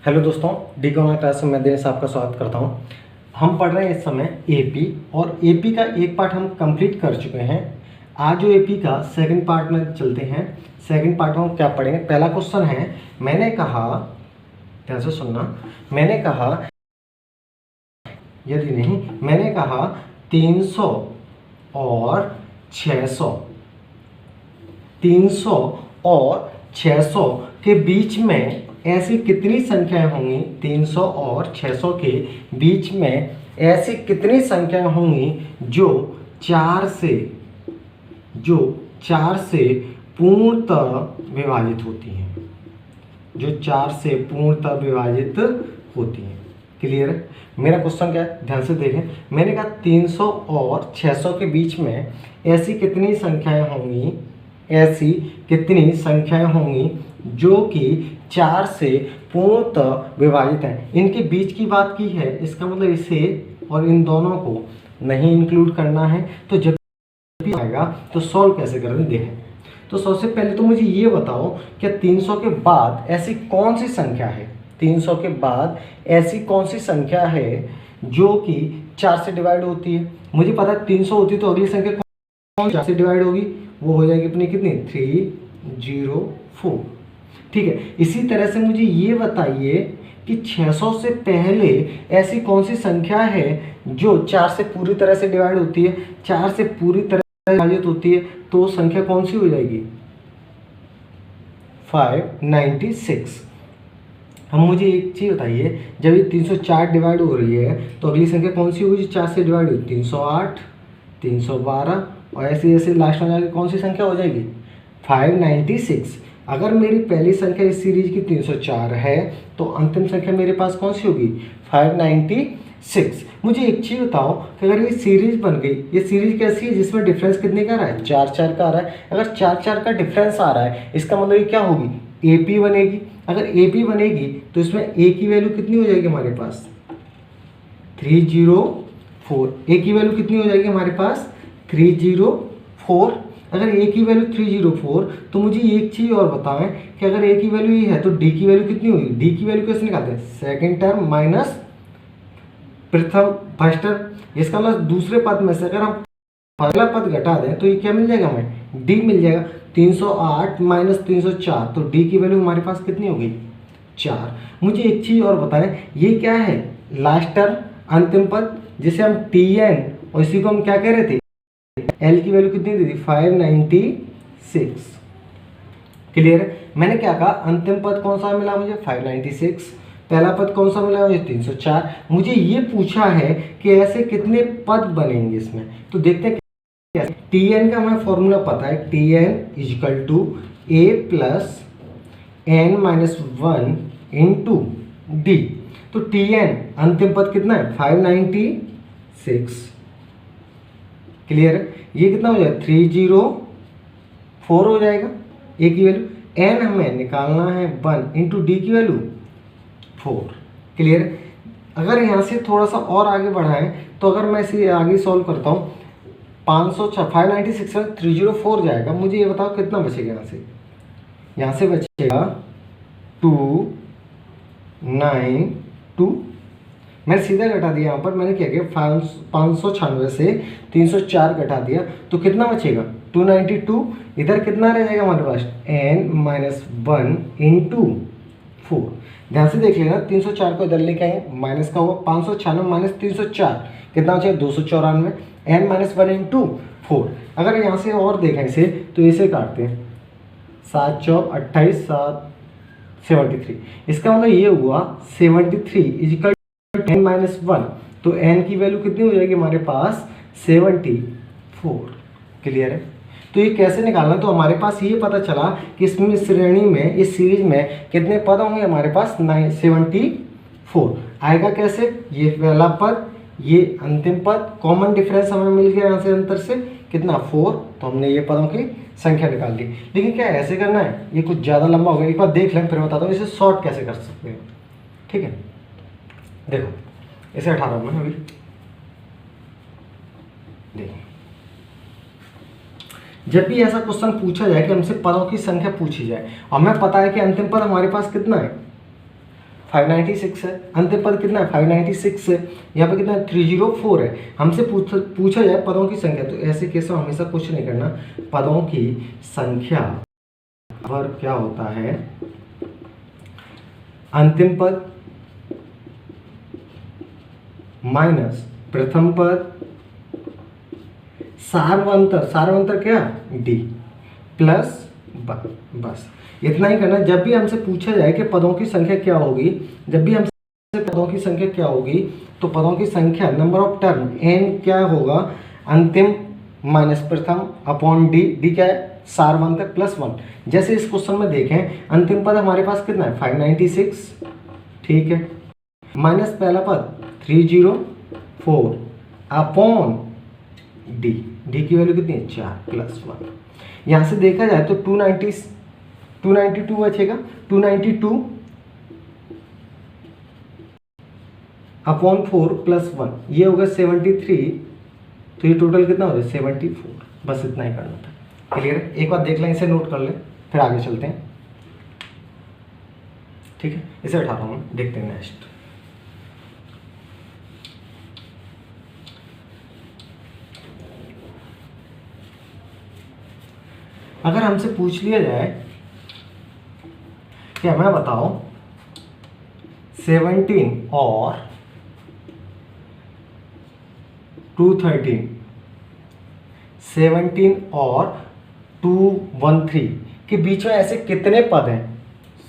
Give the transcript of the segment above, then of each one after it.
Hello दोस्तों, D commerce class में मैं दिनेश आपका स्वागत करता हूं। हम पढ़ रहे हैं इस समय एपी और एपी का एक पार्ट हम कंप्लीट कर चुके हैं। आज जो एपी का सेकंड पार्ट में चलते हैं। सेकंड पार्ट में हम क्या पढ़ेंगे? पहला क्वेश्चन है, मैंने कहा, ध्यान से सुनना, मैंने कहा यदि नहीं, मैंने कहा 300 और 600, 300 और 600 के बीच में ऐसी कितनी संख्याएं होंगी? 300 और 600 के बीच में ऐसी कितनी संख्याएं होंगी जो 4 से पूर्णतः विभाजित होती हैं, जो 4 से पूर्णतः विभाजित होती हैं। क्लियर है? मेरा क्वेश्चन क्या है, ध्यान से देखें। मैंने कहा 300 और 600 के बीच में ऐसी कितनी संख्याएं होंगी, ऐसी कितनी संख्याएं होंगी जो कि 4 से पूर्णतः विभाजित हैं। इनके बीच की बात की है, इसका मतलब इसे और इन दोनों को नहीं इंक्लूड करना है। तो जब भी आएगा तो सॉल्व कैसे करेंगे देखें। तो सबसे पहले तो मुझे ये बताओ, क्या 300 के बाद ऐसी कौन सी संख्या है, 300 के बाद ऐसी कौन सी संख्या है जो कि 4 से डिवाइड होती है? मुझे पता है 300 होती तो अगली संख्या कौन 4 से डिवाइड होगी? वो हो जाएगी अपनी कितनी? 304। ठीक है। इसी तरह से मुझे ये बताइए कि 600 से पहले ऐसी कौन सी संख्या है जो 4 से पूरी तरह से डिवाइड होती है? 4 से पूरी तरह से विभाजित होती है, तो संख्या कौन सी हो जाएगी? 596। हम मुझे एक चीज़ बताइए, जब ये 304 डिवाइड हो रही है तो अगली संख्या कौन सी होगी जो 4 से डिवाइड होगी? 308, 312 और ऐसे ऐसे लास्ट में जाकर कौन सी संख्या हो जाएगी? 596। अगर मेरी पहली संख्या इस सीरीज की 304 है तो अंतिम संख्या मेरे पास कौन सी होगी? 596। मुझे एक चीज़ बताओ कि अगर ये सीरीज बन गई, ये सीरीज कैसी है जिसमें डिफरेंस कितने का आ रहा है? 4-4 का आ रहा है। अगर 4-4 का डिफरेंस आ रहा है, इसका मतलब ये क्या होगी? एपी बनेगी। अगर एपी बनेगी तो इसमें ए की वैल्यू कितनी हो जाएगी हमारे पास? 304। ए की वैल्यू कितनी हो जाएगी हमारे पास? 304। अगर ए की वैल्यू 304 तो मुझे एक चीज़ और बताएं कि अगर ए की वैल्यू ये है तो डी की वैल्यू कितनी होगी? डी की वैल्यू कैसे निकालते हैं? Second term minus first term. इसका मतलब दूसरे पद में से अगर हम पहला पद घटा दें तो ये क्या मिल जाएगा हमें? डी मिल जाएगा। 308 माइनस 304, तो डी की वैल्यू हमारे पास कितनी होगी? 4। मुझे एक चीज़ और बताएं, ये क्या है? लास्ट टर्म, अंतिम पद, जिसे हम टी एन और इसी को हम क्या कह रहे थे? एल की वैल्यू कितनी दी थी? 596। क्लियर है? मैंने क्या कहा, अंतिम पद कौन सा मिला मुझे? 596। पहला पद कौन सा मिला मुझे? 304। मुझे ये पूछा है कि ऐसे कितने पद बनेंगे इसमें, तो देखते हैं कैसे। टी एन का हमें फॉर्मूला पता है, t n is equal to a plus n minus 1 into d. तो टी एन अंतिम पद कितना है? 596। क्लियर है? ये कितना हो जाएगा? 304 हो जाएगा। ए की वैल्यू, एन हमें निकालना है 1 इंटू डी की वैल्यू 4। क्लियर है? अगर यहाँ से थोड़ा सा और आगे बढ़ाएं तो अगर मैं इसे आगे सॉल्व करता हूँ, 596 में 304 जाएगा। मुझे ये बताओ कितना बचेगा यहाँ से? यहाँ से बचेगा 292। मैंने सीधा घटा दिया, यहाँ पर मैंने क्या किया, 596 से 304 घटा दिया तो कितना बचेगा? 292। इधर कितना रह जाएगा हमारे पास? n minus 1 into 4। ध्यान से देख लेना, 304 को इधर लेके आएंगे, माइनस का हुआ 596 माइनस 304 कितना बचेगा? 294। n minus 1 into 4। अगर यहाँ से और देखें इसे तो इसे काटते हैं, 7 चौक 28, 7 73। इसका मतलब ये हुआ 73 इजिकल n माइनस 1, तो n की वैल्यू कितनी हो जाएगी हमारे पास? 74। क्लियर है? तो ये कैसे निकालना? तो हमारे पास ये पता चला कि इसमें श्रेणी में, इस सीरीज में कितने पद होंगे हमारे पास? 74 आएगा। कैसे? ये पहला पद, ये अंतिम पद, कॉमन डिफरेंस हमें मिल गया यहाँ से अंतर से कितना? 4। तो हमने ये पदों की संख्या निकाल ली। लेकिन क्या ऐसे करना है? ये कुछ ज़्यादा लंबा हो गया, एक बार देख लें फिर बताता हूँ इसे शॉर्ट कैसे कर सकते हैं। ठीक है, देखो इसे 18 में अभी देखो, जब भी ऐसा क्वेश्चन पूछा जाए कि हमसे पदों की संख्या पूछी जाए और हमें पता है कि अंतिम पद हमारे पास कितना है, 596 है, अंतिम पद कितना है 596 है, यहाँ पे कितना है 304 है। हमसे पूछा जाए पदों की संख्या, तो ऐसे केस में हमेशा कुछ नहीं करना, पदों की संख्या और क्या होता है अंतिम पद माइनस प्रथम पद सार्वंतर, सार्वंतर क्या डी प्लस बस इतना ही करना। जब भी हमसे पूछा जाए कि पदों की संख्या क्या होगी, जब भी हमसे पदों की संख्या क्या होगी, तो पदों की संख्या नंबर ऑफ टर्म n क्या होगा, अंतिम माइनस प्रथम अपॉन डी, डी क्या है सार्वंतर प्लस 1। जैसे इस क्वेश्चन में देखें अंतिम पद हमारे पास कितना है 596, ठीक है, माइनस पहला पद 304 अपॉन डी, डी की वैल्यू कितनी है 4 प्लस 1। यहाँ से देखा जाए तो 292 बचेगा, 292 अपॉन 4 प्लस 1, ये होगा 73, तो ये टोटल कितना हो जाए 74। बस इतना ही करना था। क्लियर है? एक बार देख लें, इसे नोट कर लें, फिर आगे चलते हैं। ठीक है, इसे उठा रहा हूँ, देखते हैं नेक्स्ट। अगर हमसे पूछ लिया जाए कि हमें बताओ 17 और 213, 17 और 213 के बीच में ऐसे कितने पद हैं,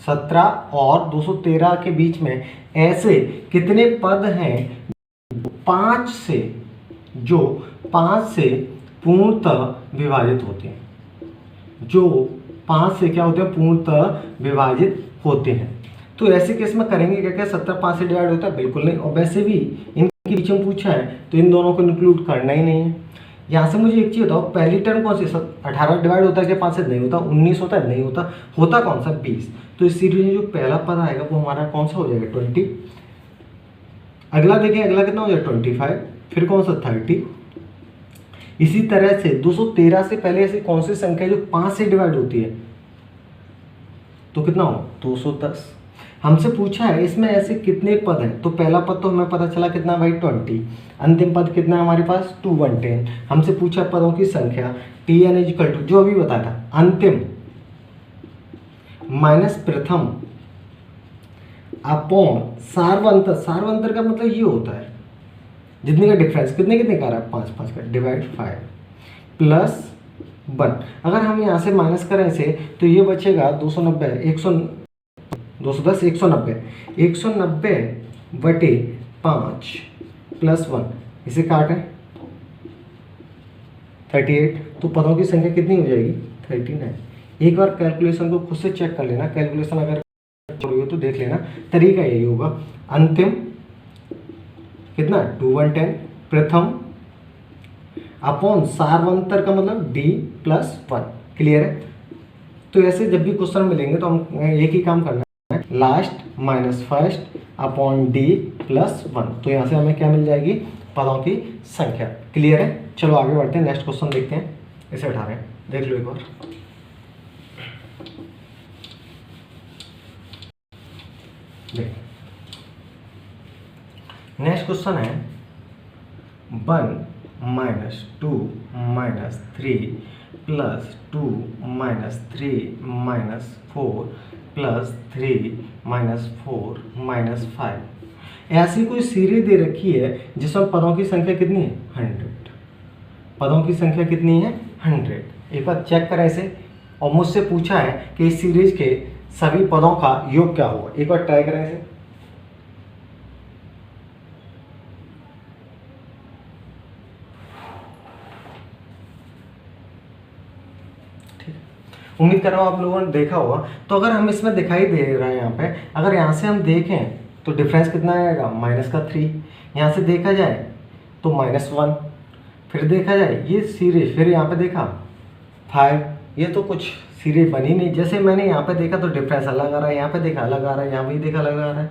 17 और 213 के बीच में ऐसे कितने पद हैं 5 से, जो 5 से पूर्णतः विभाजित होते हैं, जो 5 से क्या होते हैं पूर्णतः विभाजित होते हैं। तो ऐसे केस में करेंगे क्या, क्या 17 5 से डिवाइड होता है, बिल्कुल नहीं। और वैसे भी इनके बीच में पूछा है तो इन दोनों को इंक्लूड करना ही नहीं है। यहाँ से मुझे एक चीज़ बताओ, पहली टर्म कौन सी, 18 डिवाइड होता है क्या 5 से, नहीं होता। 19 होता है, नहीं होता। होता कौन सा 20। तो इस सीरीज में जो पहला पद आएगा वो हमारा कौन सा हो जाएगा 20। अगला देखें, अगला कितना हो जाएगा 25, फिर कौन सा 30। इसी तरह से 213 से पहले ऐसी कौन सी संख्या है जो 5 से डिवाइड होती है, तो कितना हो 210। हमसे पूछा है इसमें ऐसे कितने पद हैं, तो पहला पद तो हमें पता चला कितना भाई 20, अंतिम पद कितना है हमारे पास 210। हमसे पूछा पदों की संख्या tn इक्वल टू जो अभी बताया था अंतिम माइनस प्रथम अपॉन सार्वंतर। सार्वंतर का मतलब ये होता है जितने का डिफरेंस, कितने कितने का रहा है 5 5 का, डिवाइड 5 प्लस 1। अगर हम यहाँ से माइनस करें इसे तो ये बचेगा 210 190 बटे 5 प्लस 1, इसे काटें 38। तो पदों की संख्या कितनी हो जाएगी 39। एक बार कैलकुलेशन को खुद से चेक कर लेना, कैलकुलेशन अगर हो तो देख लेना, तरीका यही होगा। अंतिम कितना 210 प्रथम अपॉन सार्वंतर का मतलब d प्लस 1। क्लियर है? तो ऐसे जब भी क्वेश्चन मिलेंगे तो हम एक ही काम करना है, last minus first upon d plus 1। तो यहाँ से हमें क्या मिल जाएगी पदों की संख्या। क्लियर है? चलो आगे बढ़ते हैं, नेक्स्ट क्वेश्चन देखते हैं। इसे उठा रहे हैं, देख लो एक बार। नेक्स्ट क्वेश्चन है 1 minus 2 minus 3 plus 2 minus 3 minus 4 plus 3 minus 4 minus 5। ऐसी कोई सीरीज दे रखी है जिसमें पदों की संख्या कितनी है 100। पदों की संख्या कितनी है 100। एक बार चेक करें इसे। और मुझसे पूछा है कि इस सीरीज के सभी पदों का योग क्या होगा। एक बार ट्राई करें इसे। उम्मीद कर रहा हूँ आप लोगों ने देखा होगा। तो अगर हम इसमें दिखाई दे रहा है यहाँ पे, अगर यहाँ से हम देखें तो डिफरेंस कितना आएगा माइनस का 3। यहाँ से देखा जाए तो माइनस 1, फिर देखा जाए ये सीरीज, फिर यहाँ पे देखा 5। ये तो कुछ सीरीज बनी नहीं। जैसे मैंने यहाँ पे देखा तो डिफरेंस अलग आ रहा है, यहाँ पे देखा अलग आ रहा है, यहाँ पे देखा अलग आ रहा है।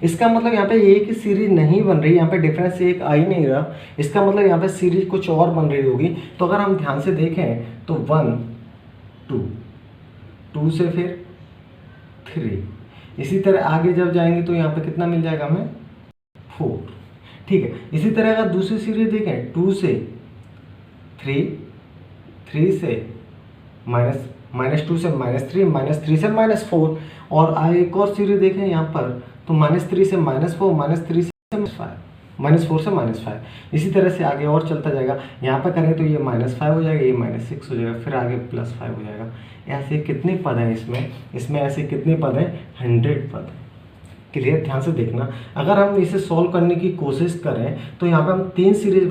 इसका मतलब यहाँ पे एक ही सीरीज नहीं बन रही, यहाँ पे डिफरेंस एक आ ही नहीं रहा। इसका मतलब यहाँ पे सीरीज कुछ और बन रही होगी। तो अगर हम ध्यान से देखें तो 1 2 2 से फिर 3, इसी तरह आगे जब जाएंगे तो यहाँ पे कितना मिल जाएगा हमें 4। ठीक है, इसी तरह अगर दूसरी सीरीज देखें 2 से 3, 3 से -2 से -3, -3 से -4, और आगे एक और सीरीज देखें यहाँ पर तो -3 से -4, -3 से -5, -4 से -5। इसी तरह से आगे और चलता जाएगा। यहाँ पर करेंगे तो ये -5 हो जाएगा, ये -6 हो जाएगा, फिर आगे +5 हो जाएगा। ऐसे कितने पद हैं इसमें ऐसे कितने पद हैं? 100 पद। क्लियर? ध्यान से देखना। अगर हम इसे सॉल्व करने की कोशिश करें तो यहाँ पे हम 3 सीरीज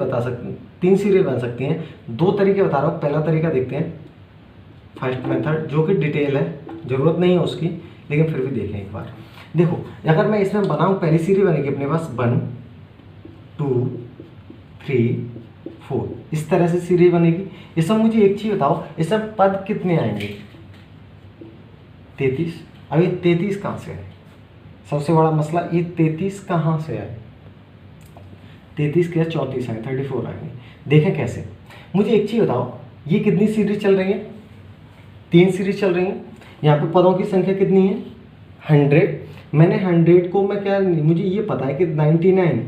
बन सकती हैं। 2 तरीके बता रहा हूँ। पहला तरीका देखते हैं, फर्स्ट मेथड, जो कि डिटेल है, ज़रूरत नहीं है उसकी, लेकिन फिर भी देखें एक बार। देखो, अगर मैं इसमें बनाऊँ, पहली सीरीज बनेगी अपने पास 1 2 3 4, इस तरह से सीरीज बनेगी। इसमें मुझे एक चीज़ बताओ, इसमें पद कितने आएंगे? 33। अब ये 33 कहाँ से आए? सबसे बड़ा मसला, ये 33 कहाँ से आए? 33 के 34 आए, 34 आएंगे। देखें कैसे। मुझे एक चीज़ बताओ, ये कितनी सीरीज चल रही है? 3 सीरीज चल रही है। यहाँ पे पदों की संख्या कितनी है? 100। मैंने 100 को मैं क्या, मुझे ये पता है कि 99,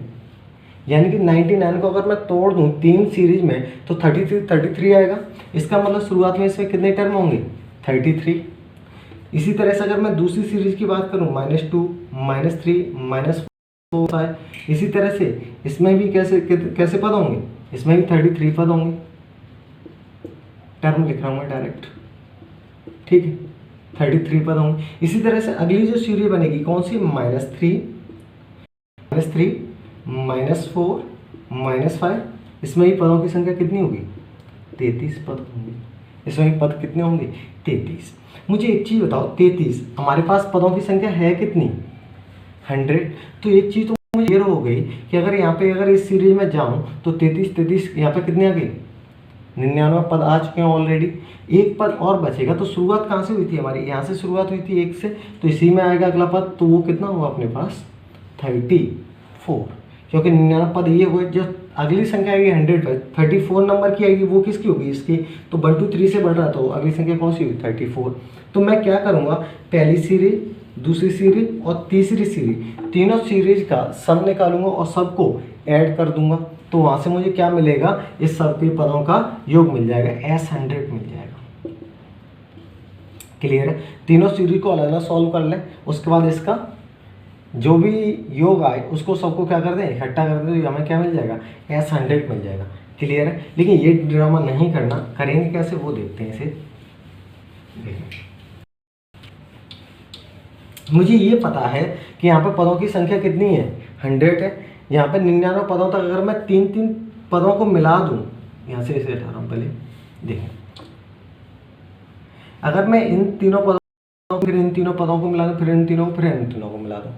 यानी कि 99 को अगर मैं तोड़ दूँ 3 सीरीज में तो 33 आएगा। इसका मतलब शुरुआत में इसमें कितने टर्म होंगे? 33। इसी तरह से अगर मैं दूसरी सीरीज की बात करूँ, -2, -3, -4, इसी तरह से इसमें भी कैसे पद होंगे? इसमें भी 33 पद होंगे। टर्म लिख रहा हूँ मैं डायरेक्ट, ठीक है, 33 पद होंगे। इसी तरह से अगली जो सीरीज बनेगी कौन सी? -3, -4, -5, इसमें भी पदों की संख्या कितनी होगी? 33 पद होंगे। इसमें भी पद कितने होंगे? 33। मुझे एक चीज़ बताओ, 33, हमारे पास पदों की संख्या है कितनी? 100। तो एक चीज़ तो मुझे ये हो गई कि अगर इस सीरीज में जाऊँ तो 33 यहाँ पे कितने आ गए? 99 पद आ चुके हैं ऑलरेडी। एक पद और बचेगा। तो शुरुआत कहाँ से हुई थी हमारी? यहाँ से शुरुआत हुई थी 1 से, तो इसी में आएगा अगला पद। तो वो कितना होगा अपने पास? 34, क्योंकि 99 पद ये हुए। जो अगली संख्या आएगी 100 पर 34 नंबर की आएगी, वो किसकी होगी? इसकी। तो 1 2 3 से बढ़ रहा, तो अगली संख्या कौन सी हुई? 34। तो मैं क्या करूँगा, पहली सीरीज, दूसरी सीरीज और तीसरी सीरीज, तीनों सीरीज का सम निकालूंगा और सबको ऐड कर दूंगा। तो वहाँ से मुझे क्या मिलेगा? इस सब के पदों का योग मिल जाएगा, S100 मिल जाएगा। क्लियर है? तीनों सीरीज को अलग अलग सॉल्व कर लें, उसके बाद इसका जो भी योग आए उसको सबको क्या कर दें? इकट्ठा कर दें, तो हमें क्या मिल जाएगा? S100 मिल जाएगा। क्लियर है? लेकिन ये ड्रामा नहीं करना, करेंगे कैसे वो देखते हैं। इसे देखें, मुझे ये पता है कि यहाँ पर पदों की संख्या कितनी है? 100 है। यहाँ पर 99 पदों तक अगर मैं 3 पदों को मिला दूँ, यहाँ से इसे हटा रहा हूँ पहले, देखें, अगर मैं इन तीनों पदों फिर इन तीनों पदों को मिला दूँ, फिर इन तीनों को मिला दूँ,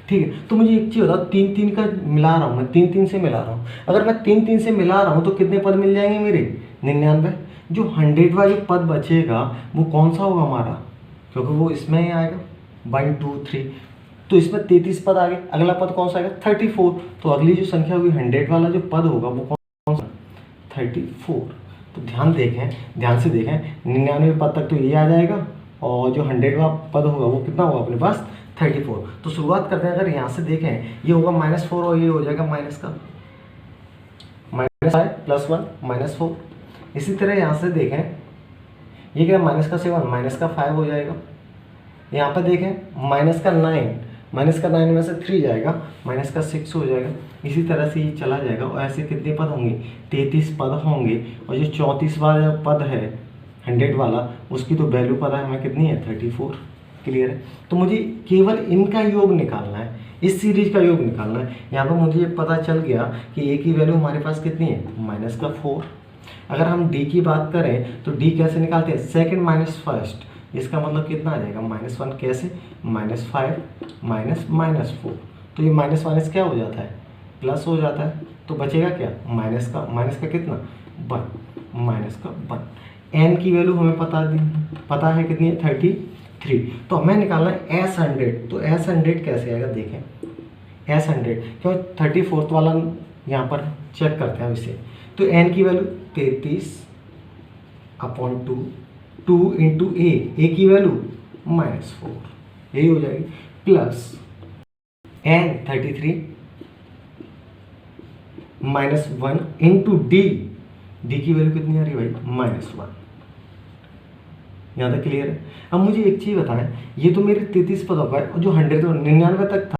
ठीक है, तो मुझे एक चीज़ बताओ, 3 का मिला रहा हूँ मैं, 3 से मिला रहा हूँ। अगर मैं 3 से मिला रहा हूँ तो कितने पद मिल जाएंगे मेरे? 99। जो 100 वाला जो पद बचेगा वो कौन सा होगा हमारा? क्योंकि वो इसमें ही आएगा 1 2 3, तो इसमें 33 पद आ गए। अगला पद कौन सा आएगा? 34। तो अगली जो संख्या होगी 100 वाला जो पद होगा वो कौन सा? 34। तो ध्यान से देखें, 99 पद तक तो ये आ जाएगा, और जो 100वां पद होगा वो कितना होगा अपने पास? 34। तो शुरुआत करते हैं। अगर यहाँ से देखें, ये होगा -4 और ये हो जाएगा -5 +1 -4। इसी तरह यहाँ से देखें, ये क्या? -7 -5 हो जाएगा। यहाँ पर देखें -9 में से 3 जाएगा, -6 हो जाएगा। इसी तरह से ये चला जाएगा, और ऐसे कितने पद होंगे? 33 पद होंगे। और जो 34 वाला पद है 100 वाला, उसकी तो वैल्यू पता है हमें कितनी है? 34। क्लियर है? तो मुझे केवल इनका योग निकालना है, इस सीरीज का योग निकालना है। यहाँ पर मुझे पता चल गया कि ए की वैल्यू हमारे पास कितनी है? -4। अगर हम डी की बात करें तो डी कैसे निकालते हैं? सेकंड माइनस फर्स्ट, इसका मतलब कितना आ जाएगा? -1। कैसे? -5 -4। तो ये माइनस क्या हो जाता है? प्लस हो जाता है। तो बचेगा क्या? माइनस का कितना? 1। एन की वैल्यू हमें पता है कितनी है? 33। तो हमें निकालना है S100। तो S100 कैसे आएगा? देखें, S100 क्यों? 34 वाला यहाँ पर चेक करते हैं इसे। तो एन की वैल्यू 33/2 2 × ए की वैल्यू -4, यही हो जाएगी। Plus n 33 minus 1 into D, D की वैल्यू कितनी आ रही है भाई -1। यहाँ तक क्लियर है। अब मुझे एक चीज़ बताएं, ये तो मेरे 33 पदों का है और जो 100 तो 99 तक था,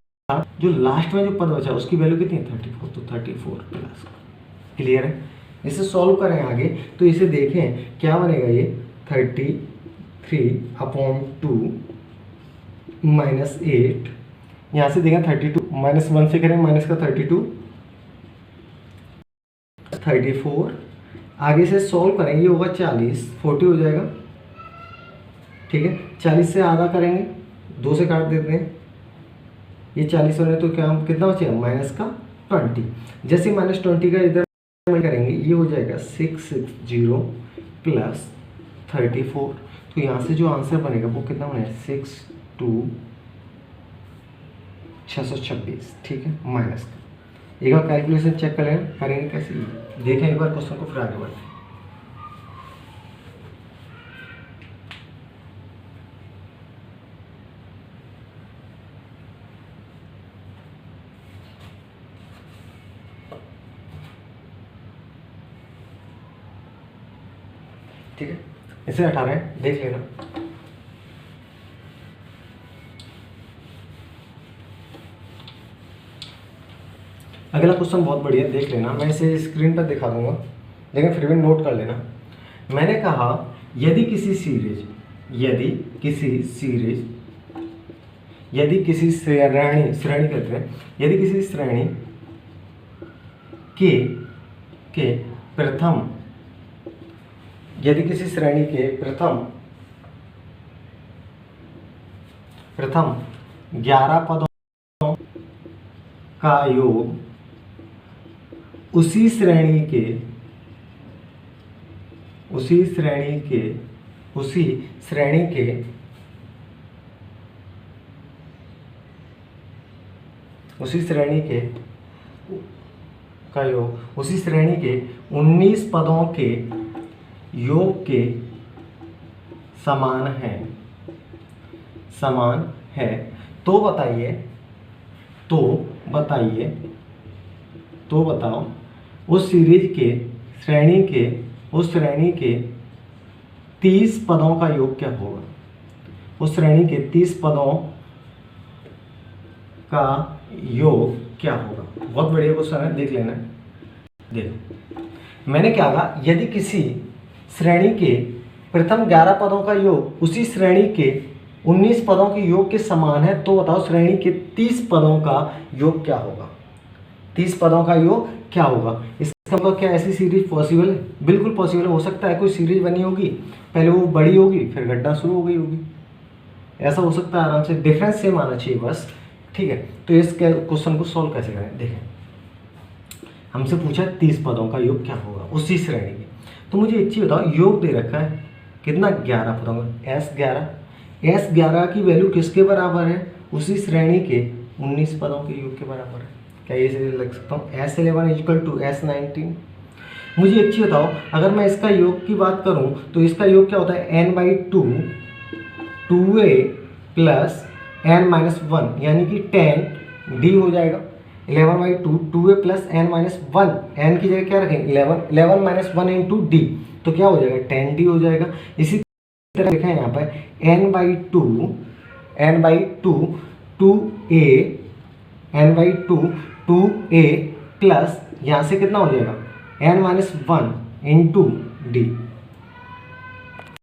जो लास्ट में जो पद बचा उसकी वैल्यू कितनी है 34, तो 34 प्लस। क्लियर है। इसे सॉल्व करें आगे तो इसे देखें क्या बनेगा, ये 33/2 -8, यहाँ से देखें 32 -1 से करें माइनस का 32 34, आगे से सॉल्व करें ये होगा 40 40 हो जाएगा। ठीक है, 40 से आधा करेंगे, 2 से काट देते हैं, ये 40 होने तो क्या कितना बचेगा माइनस का 20। जैसे -20 का इधर करेंगे ये हो जाएगा 660 प्लस 34, तो यहाँ से जो आंसर बनेगा वो कितना बनेगा 626। ठीक है, माइनस का एक बार कैलकुलेशन चेक करेंगे कैसे, देखें एक बार क्वेश्चन को फिर आगे बढ़ते हैं। ठीक है, इसे 18 देख लेना। अगला क्वेश्चन बहुत बढ़िया, देख लेना, मैं इसे स्क्रीन पर दिखा दूंगा लेकिन फिर भी नोट कर लेना। मैंने कहा यदि किसी सीरीज श्रेणी कहते हैं, यदि किसी श्रेणी के प्रथम यदि किसी श्रेणी के प्रथम 11 पदों का योग उसी श्रेणी के का योग उसी श्रेणी के 19 पदों के योग के समान है, तो बताओ उस श्रेणी के 30 पदों का योग क्या होगा। उस श्रेणी के 30 पदों का योग क्या होगा। बहुत बढ़िया क्वेश्चन है, देख लेना। देखो मैंने क्या कहा, यदि किसी श्रेणी के प्रथम 11 पदों का योग उसी श्रेणी के 19 पदों के योग के समान है, तो बताओ श्रेणी के 30 पदों का योग क्या होगा। 30 पदों का योग क्या होगा, इसका मतलब क्या ऐसी सीरीज पॉसिबल है? बिल्कुल पॉसिबल है। हो सकता है कोई सीरीज बनी होगी, पहले वो बड़ी होगी फिर घटना शुरू हो गई होगी, ऐसा हो सकता है आराम से। डिफरेंस सेम आना चाहिए बस। ठीक है, तो इस क्वेश्चन को सॉल्व कैसे करें, देखें। हमसे पूछा 30 पदों का योग क्या होगा उसी श्रेणी के, तो मुझे एक चीज़ बताओ, योग दे रखा है कितना 11 पदों का, S11 की वैल्यू किसके बराबर है, उसी श्रेणी के 19 पदों के योग के बराबर है। क्या ये से लग सकता हूँ, S11 = S19। मुझे एक चीज़ बताओ, अगर मैं इसका योग की बात करूँ तो इसका योग क्या होता है n/2 2a + n-1 यानी कि 10d हो जाएगा। 11/2 2a + n-1, n की जगह क्या रखेंगे 11 - 1 × d, तो क्या हो जाएगा 10d हो जाएगा। इसी तरह लिखा है यहाँ पर n/2 2a प्लस यहाँ से कितना हो जाएगा n-1 × d,